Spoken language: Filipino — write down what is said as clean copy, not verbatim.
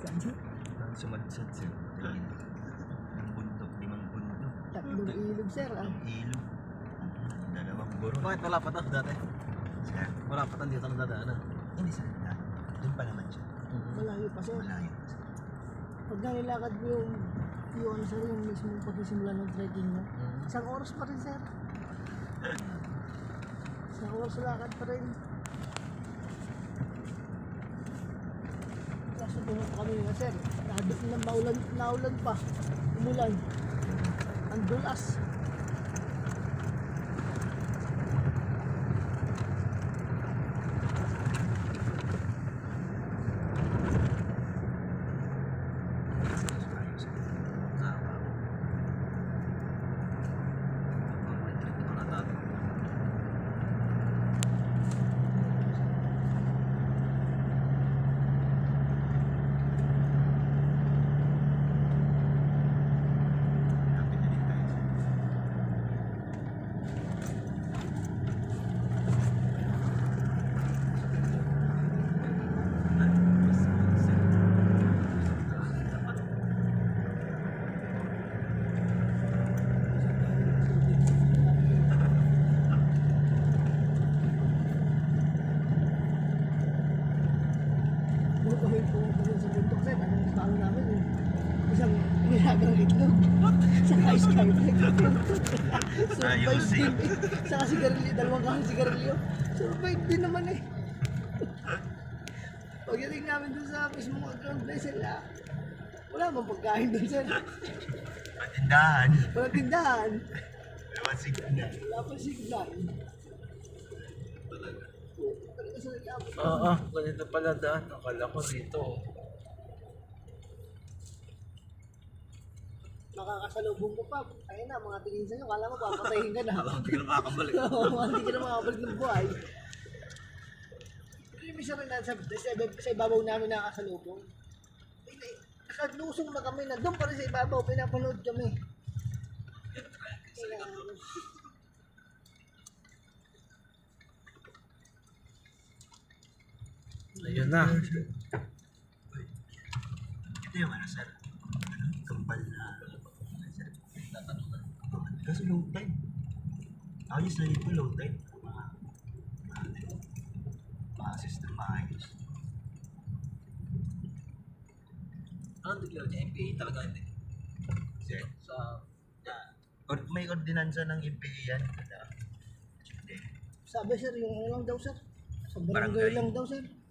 Sumadsad sir. Ang bundok, 5 bundok. 3 ilog, sir. Ilog. 2 guro. Bakit wala pa to dati? Sir, Wala pa to dito na dadaanan. hindi sir. Doon pa naman siya. Malayo pa, sir. Malayo. Pag nilakad mo yung ano, sir, yung mismo pagsisimula ng trekking mo, 1 oras pa rin, sir. 1 oras lakad pa rin. Kaso pumunta kami nga, sir. Naulan pa. Umulan. Ang dulas. Isang nilagang itlog. Saka skyline. Survive din. Saka sigarilyo. 2 kahang sigarilyo. Survive din naman eh. Pagdating namin dun sa mismong ground place, wala mang pagkain dun, sir. Patindahan. Walang tindahan. Wala signal. Wala pa signal. Talaga sa nagkabot. Oo, ganito pala daan. Akala ko dito. Makakasalubong ko pa. Ayun na, mga tingin sa'yo. Kala mo, papatayin ka na. Alam, hindi ka na makakabalik. Oo, hindi ka na makabalik ng buhay. Hindi siya rin sa ibabaw namin nakakasalubong. Nakalusong na kami, nandun pa rin sa ibabaw, pinapanood kami. Ayun na. Ito yung ano sir. Kambal na. Kasi low tide. Ayos na dito low tide. Mga system maayos. Ano declare niya? MPA talaga hindi. Sir, Sa... may ordinansa ng MPA yan. Hindi. Sabi sir, yung ano lang daw sir. Sa barangay Barangay. lang daw sir.